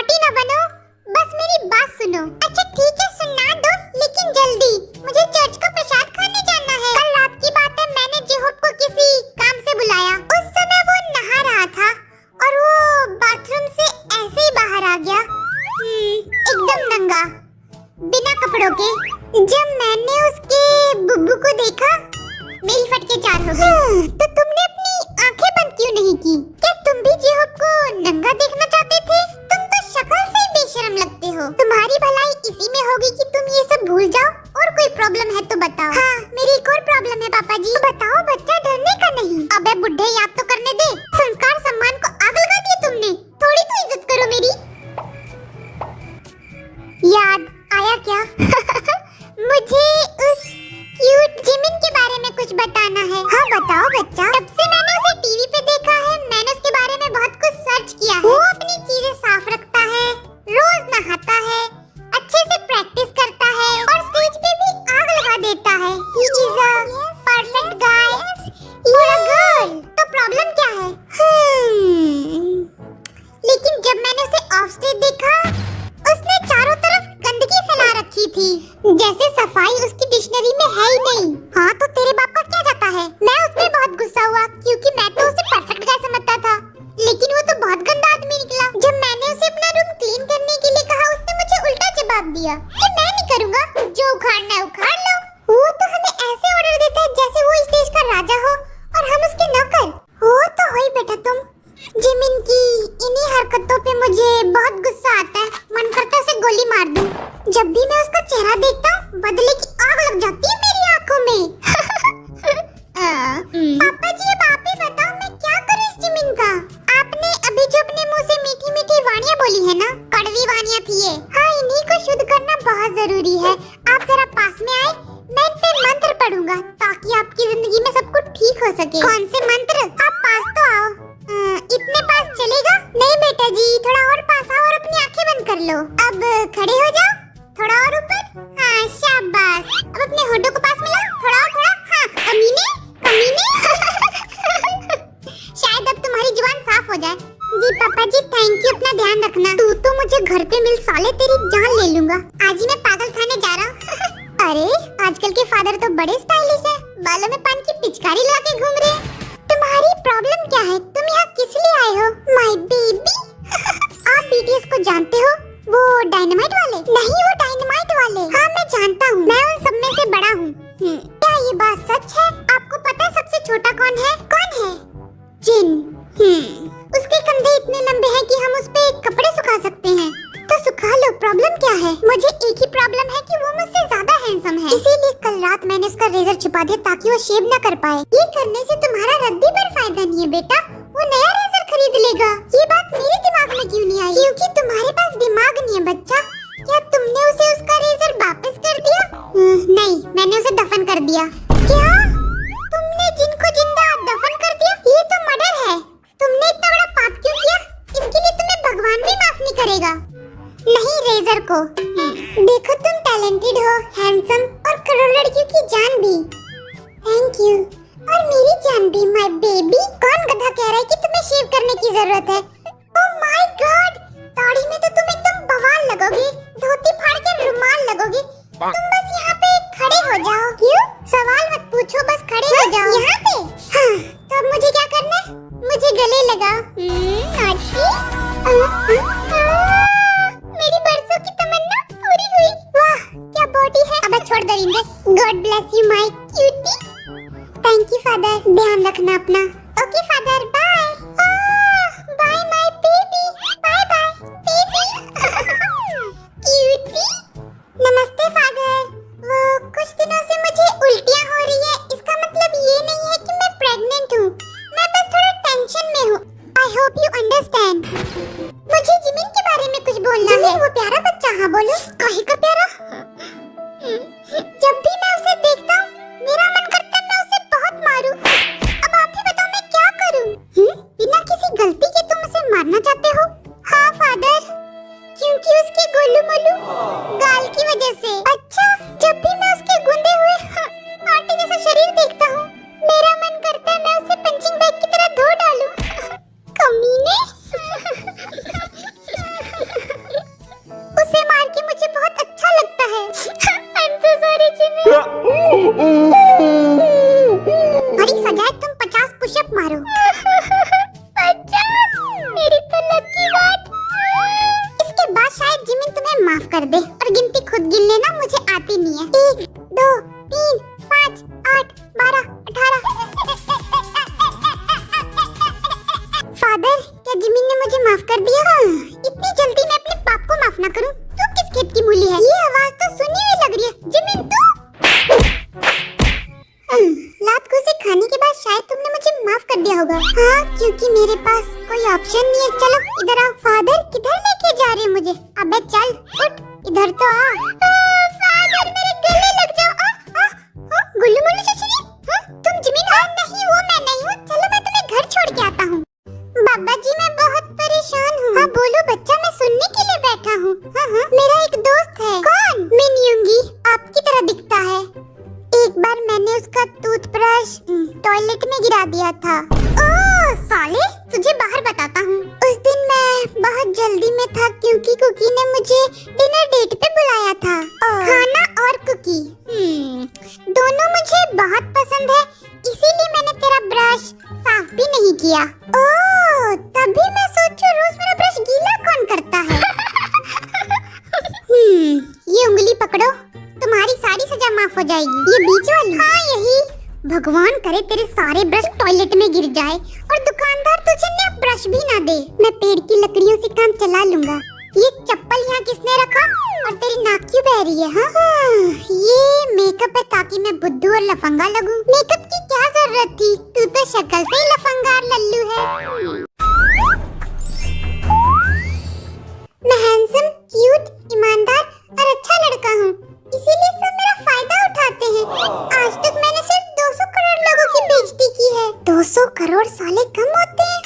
Naughty ना बनो, बस मेरी बात सुनो। अच्छा ठीक है, सुना दो, लेकिन जल्दी। मुझे चर्च का प्रसाद खाने जाना है। कल रात की बात है, मैंने जेहोब को किसी काम से बुलाया। उस समय वो नहा रहा था और वो बाथरूम से ऐसे ही बाहर आ गया, एकदम नंगा, बिना कपड़ों के। जब मैंने उसके बुब्बू को देखा, मेरी फटके चार हो गई। तो तुमने अपनी आंखें बंद क्यों नहीं की? क्या तुम भी जेहोब को नंगा देखना चाहते थे? तुम तो शक्ल से ही बेशर्म लगते हो। तुम्हारी भलाई इसी में होगी कि तुम ये सब भूल जाओ। और कोई प्रॉब्लम है तो बताओ। हाँ, मेरी एक और प्रॉब्लम है पापा जी। तो बताओ, बच्चा डरने का नहीं। अबे बुड्ढे, याद तो करने दे। संस्कार सम्मान को आग लगा दिया तुमने। थोड़ी तो इज्जत करो मेरी। याद आया क्या? मुझे उस क्यूट जिमिन के बारे में कुछ बताना है। हाँ बताओ बच्चा। तब से मैंने उसे टीवी पे देखा है, मैंने उसके बारे में बहुत कुछ सर्च किया है। वो अपनी चीजें साफ रखता है, रोज नहाता है, अच्छे से प्रैक्टिस करता है और स्टेज पे भी आग लगा देता है। He is a perfect guy or a girl। तो प्रॉब्लम क्या है? लेकिन जब मैंने उसे ऑफ स्टेज देखा, उसने चारों तरफ गंदगी फैला रखी थी, जैसे सफाई उसकी डिक्शनरी में है ही नहीं। हाँ तो तेरे बाप का क्या जाता है? मैं उस पे बहुत गुस्सा हुआ, क्योंकि मैं तो उसे परफेक्ट गाय समझता था, लेकिन वो तो बहुत गंदा आदमी निकला। जब मैंने उसे अपना रूम क्लीन करने के लिए कहा, उसने मुझे उल्टा जवाब दिया कि मैं नहीं करूँगा, जो उखाड़ना है उखाड़ लो। वो तो हमें ऐसे ऑर्डर देता है जैसे वो इस देश का राजा हो और हम उसके नौकर। वो तो हो ही बेटा तुम। जिमिन की इन्हीं हरकतों पे मुझे बहुत गुस्सा आता है, मन करता है उसे गोली मार दूं। जब भी मैं उसका चेहरा देखता हूँ, बदले की आग लग जाती है मेरी आंखों में। पापा जी, अब आप ही बताओ मैं क्या करूँ इस जिमिन का? आपने अभी जो अपने मुंह से मीठी मीठी वाणियाँ बोली है ना, कड़वी वाणियाँ थी ये। हाँ, इन्हीं को शुद्ध करना बहुत जरूरी है। आप जरा पास में आए, मैं इन पे मंत्र पढ़ूंगा ताकि आपकी जिंदगी में सब कुछ ठीक हो सके। कौन से मंत्र? आप पास तो आओ। इतने पास चलेगा? नहीं बेटा जी, थोड़ा और पास आओ और अपनी आंखें बंद कर लो। अब खड़े हो जाओ, थोड़ा और ऊपर। हाँ शाबाश। अब अपने होठों को पास मिलाओ, थोड़ा और थोड़ा। हाँ, कमीने कमीने। शायद अब तुम्हारी जुबान साफ हो जाए। जी पापा जी, थैंक यू, अपना ध्यान रखना। तू तो मुझे घर पे मिल, साले तेरी जान ले लूंगा। आज ही मैं पागल खाने जा रहा हूँ। अरे आजकल के फादर तो बड़े स्टाइलिश है, बालों में पान की पिचकारी लगा के घूम रहे हैं। तुम्हारी प्रॉब्लम क्या है? तुम यहाँ किस लिए आए हो? My baby. आप बीटीएस को जानते हो? वो डायनामाइट वाले? नहीं, वो डायनामाइट वाले। हाँ मैं जानता हूँ, मैं उन सब में से बड़ा हूँ। क्या ये बात सच है? आपको पता है सबसे छोटा कौन है? कौन है? जिन। उसके कंधे इतने लंबे हैं कि हम उस पे कपड़े सुखा सकते हैं। तो सुखा लो, प्रॉब्लम क्या है? मुझे एक ही प्रॉब्लम है कि वो मुझसे ज्यादा हैंडसम है, इसीलिए कल रात मैंने उसका रेजर छुपा दिया ताकि वो शेव न कर पाए। ये करने से तुम्हारा रद्दी पर फायदा नहीं है बेटा, वो नया रेजर खरीद लेगा। ये बात मेरे दिमाग में क्यों नहीं आई? क्योंकि तुम्हारे पास दिमाग नहीं है बच्चा। क्या तुमने उसे उसका रेजर वापस कर दिया? नहीं, मैंने उसे दफन कर दिया। क्या? तुमने जिन को जिंदा दफन कर दिया? ये तो मर्डर है। तुमने इतना बड़ा पाप क्यों किया? इसके लिए तुम्हें भगवान भी माफ नहीं करेगा। नहीं, रेजर को। देखो तुम टैलेंटेड हो, हैंडसम और करोड़ लड़कियों की जान भी। Thank you. और मेरी जान भी, माय बेबी। कौन गधा कह रहा है कि तुम्हें शेव करने की जरूरत है? ओह माय गॉड, दाढ़ी में तो तुम एकदम बवाल लगोगे, धोती फाड़ के रुमाल लगोगे। तुम बस यहाँ पे खड़े हो जाओ। क्यों? सवाल मत पूछो, बस खड़े हो जाओ यहाँ पे। हाँ, तो अब मुझे क्या करना है? मुझे गले लगाओ। मेरी बरसों की तमन्ना पूरी हुई। वाह क्या बॉडी है। अबे छोड़ दरिंदे। God bless you my cutie. Thank you father, ध्यान रखना अपना। Okay father, bye. Bye my baby, bye bye baby. Cutie. नमस्ते फादर। वो कुछ दिनों से मुझे उल्टियाँ हो रही है, इसका मतलब ये नहीं है कि मैं प्रेग्नेंट हूँ, मैं बस थोड़ा टेंशन में हूँ। I hope you understand. मुझे जिमिन के बारे में कुछ बोलना है। वो प्यारा बच्चा। हाँ बोलो। काहे का प्यारा? जब भी मैं उसे देखता हूँ, मेरा मन करता है मैं उसे बहुत मारूं। अब आप ही बताओ मैं क्या करूं? बिना किसी गलती के तुम उसे मारना चाहते हो? हाँ फादर, क्योंकि उसके गोलू मोलू गाल की वजह से। अच्छा, जब भी मैं उसके गुंदे हुए आटे जैसा शरीर देखता हूँ, मेरा मन करता है मैं उसे पंचिंग बैग की तरह धो डालूं। कमीने। माफ कर दे, और गिनती खुद गिन लेना, मुझे आती नहीं है। 1 2 3 5 8 12 18। फादर, क्या जिमिन ने मुझे माफ कर दिया? इतनी जल्दी मैं अपने पाप को माफ ना करूं? तू किस खेत की मूली है? ये आवाज तो सुनी हुई लग रही है। जिमिन, तू लात को से खाने के बाद शायद तुमने मुझे माफ कर दिया होगा। हाँ, क्योंकि मेरे पास कोई ऑप्शन नहीं है। चलो इधर आओ। फादर, किधर लेके जा रहे हैं मुझे? अबे चल, उठ, इधर तो आ। फादर, मेरे गले लग जाओ। गुल्लू मुल्लू चचरी, तुम जिमिन हो? नहीं, वो मैं नहीं हूँ। चलो मैं तुम्हें घर छोड़ के आता हूँ। बाबा जी, मैं बहुत परेशान हूँ। हाँ बोलो बच्चा, मैं सुनने के लिए बैठा हूँ। हाँ, मेरा एक दोस्त है। कौन? मिनियोंगी, आपकी तरह दिखता है। एक बार मैंने उसका टूथब्रश टॉयलेट में गिरा दिया था। ओह साले, तुझे बाहर बताता हूँ। उस दिन मैं बहुत जल्दी में था क्योंकि कुकी ने मुझे डिनर डेट पे बुलाया था। खाना और कुकी दोनों मुझे बहुत पसंद है, इसीलिए मैंने तेरा ब्रश साफ भी नहीं किया। ओह, तभी मैं सोचूं रोज मेरा ब्रश गीला कौन करता है। ये उंगली पकड़ो, तुम्हारी सारी सजा माफ हो जाएगी। ये बीच वाली? हाँ यही। भगवान करे तेरे सारे ब्रश टॉयलेट में गिर जाए और दुकानदार तुझे नया ब्रश भी ना दे। मैं पेड़ की लकड़ियों से काम चला लूंगा। ये चप्पल यहाँ किसने रखा? और तेरी नाक क्यों बह रही है? हाँ, ये मेकअप है ताकि मैं बुद्धू और लफंगा लगूं। मेकअप की क्या जरूरत थी? तू तो शक्ल से ही लफंगा और लल्लू है। मैं हैंडसम, क्यूट, ईमानदार और अच्छा लड़का हूँ, इसीलिए सब मेरा फायदा उठाते हैं। आज तक मैंने सिर्फ 200 करोड़ लोगों की बेइज्जती की है। 200 करोड़ साले कम होते हैं?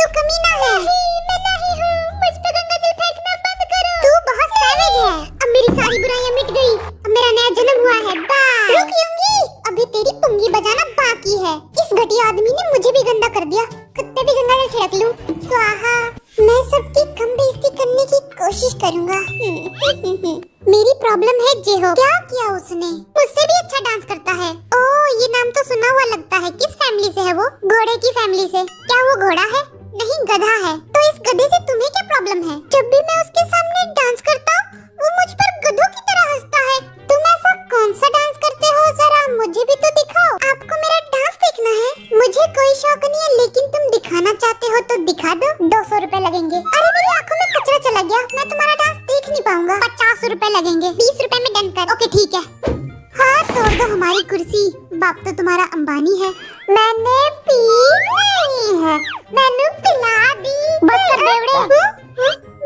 तू कमीना है। मैं नहीं हूँ, मुझ पे गंगाजल फेंकना बंद करो। तू बहुत सैवेज है। अब मेरी सारी बुराइयां मिट गई, अब मेरा नया जन्म हुआ है। बाय। रुक यूंगी, अभी तेरी पुंगी बजाना बाकी है। इस घटिया आदमी ने मुझे भी गंदा कर दिया। कुत्ते भी गंगाजल छिड़क लूं। स्वाहा। मैं सबकी कम बेइज्जती करने की कोशिश करूंगा। मेरी प्रॉब्लम है जेहो। क्या किया उसने? मुझसे भी अच्छा डांस करता है। ओह, ये नाम तो सुना हुआ लगता है। किस फैमिली से है वो? घोड़े की फैमिली से। क्या वो घोड़ा है? नहीं, गधा है। तो इस गधे से तुम्हें क्या प्रॉब्लम है? जब भी मैं उसके सामने डांस करता हूँ, वो मुझ पर गधों की तरह हंसता है। तुम ऐसा कौन सा डांस करते हो? जरा मुझे भी तो दिखाओ। आपको मेरा डांस देखना है? मुझे कोई शौक नहीं है, लेकिन तुम दिखाना चाहते हो तो दिखा दो। 200 रुपए लगेंगे। अरे मेरी आंखों में कचरा चला गया, मैं तुम्हारा डांस देख नहीं पाऊंगा। 50 रुपए लगेंगे। 20 रुपए में डन कर। ओके ठीक है। हाँ, तोड़ दो हमारी कुर्सी। बाप तो तुम्हारा अंबानी है। मैंने पी नहीं है, मैंने पिला दी। बस कर बेवड़े।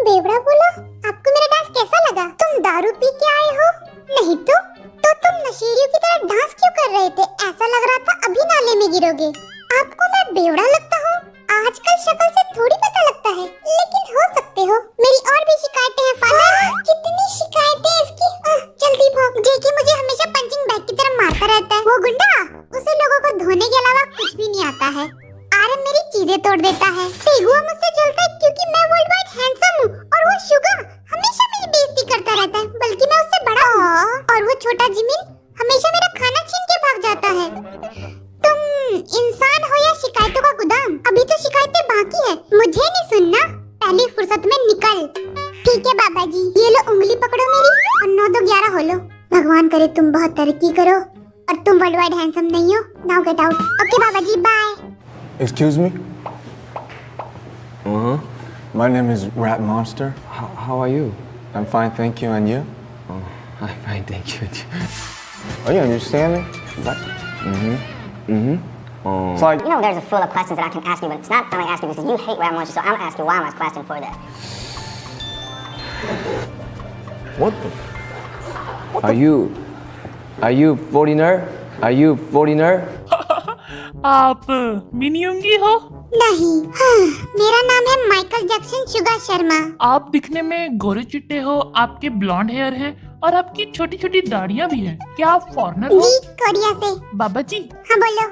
बेवड़ा बोला? आपको मेरा डांस कैसा लगा? तुम दारू पी के आए हो? नहीं तो तुम नशेड़ियों की तरह डांस क्यों कर रहे थे? ऐसा लग रहा था अभी नाले में गिरोगे। आपको मैं बेवड़ा लगता हूँ? आजकल शक्ल से थोड़ी पता लगता है, लेकिन हो सकते हो। मेरी और भी शिकायतें हैं फादर। कितनी शिकायतें इसकी? जल्दी भाग। जेके मुझे हमेशा पंचिंग बैग की तरह मारता रहता है। वो गुंडा, उसे लोगों को धोने के अलावा कुछ भी नहीं आता है। आरम मेरी चीजें तोड़ देता है। तेगुआ मुझसे जलता है क्योंकि मैं वर्ल्ड वाइड हैंडसम हूँ, और वो शुगर हमेशा मेरी बेइज्जती करता रहता है, बल्कि मैं उससे बड़ा हूँ। और वो छोटा जिमिन हमेशा मेरा खाना छीन के भाग जाता है। तुम इंसान हो या शिकायतों का गोदाम? अभी तो शिकायतें बाकी है, मुझे नहीं सुनना। पहली फुर्सत में निकल। ठीक है बाबा जी। ये लो उंगली पकड़ो मेरी और 9 2 11 हो लो। भगवान करे तुम बहुत तरक्की करो और तुम वर्ल्ड वाइड हैंडसम नहीं हो। Now get out. ओके बाबा जी, bye. Excuse me? My name is Rat Monster. How are you? I'm fine, thank you. And you? Oh, I'm fine, thank you. Oh, you understand me? What? It's like, You know, there's a full of questions that I can ask you, but it's not only asking because you hate Rat Monster, so I'm gonna ask you why I'm asking question for that. what the? Are you foreigner? Are you foreigner? आप मिनियोंगी हो? नहीं। मेरा नाम है Michael Jackson Suga Sharma. आप दिखने में गोरे चिट्टे हो, आपके ब्लॉन्ड हेयर है और आपकी छोटी छोटी दाढ़ियाँ भी हैं। क्या आप फॉरेनर हो? जी, कोरिया से। बाबा जी। हाँ बोलो।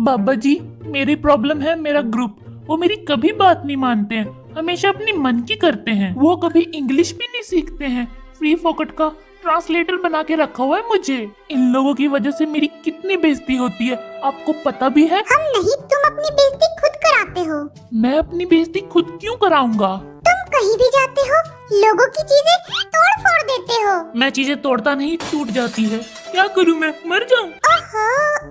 बाबा जी, मेरी प्रॉब्लम है मेरा ग्रुप। वो मेरी कभी बात नहीं मानते हैं, हमेशा अपनी मन की करते हैं। वो कभी इंग्लिश भी नहीं सीखते हैं। फ्री फोकट का ट्रांसलेटर बना के रखा हुआ है मुझे। इन लोगों की वजह से मेरी कितनी बेइज्जती होती है, आपको पता भी है? हम नहीं, तुम अपनी बेइज्जती खुद कराते हो। मैं अपनी बेइज्जती खुद क्यों कराऊंगा? तुम कहीं भी जाते हो, लोगों की चीजें तोड़ फोड़ मैं चीजें तोड़ता नहीं, टूट जाती है। क्या करूं मैं, मर जाऊं? ओहो,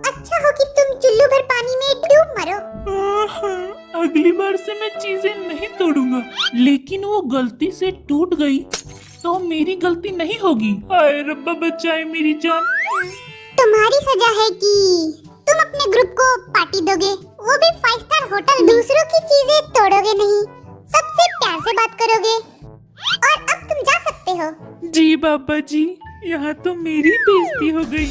अच्छा हो कि तुम चुल्लू भर पानी में डूब मरो। अगली बार से मैं चीजें नहीं तोड़ूंगा, लेकिन वो गलती से टूट गई तो मेरी गलती नहीं होगी। हाय रब्बा बचाए मेरी जान। तुम्हारी सजा है कि तुम अपने ग्रुप को पार्टी दोगे, वो भी 5 स्टार होटल में। दूसरों की चीजें तोड़ोगे नहीं, सबसे प्यार से बात करोगे। और अब तुम जा सकते हो। जी बाबा जी, यहाँ तो मेरी बेइज्जती हो गई।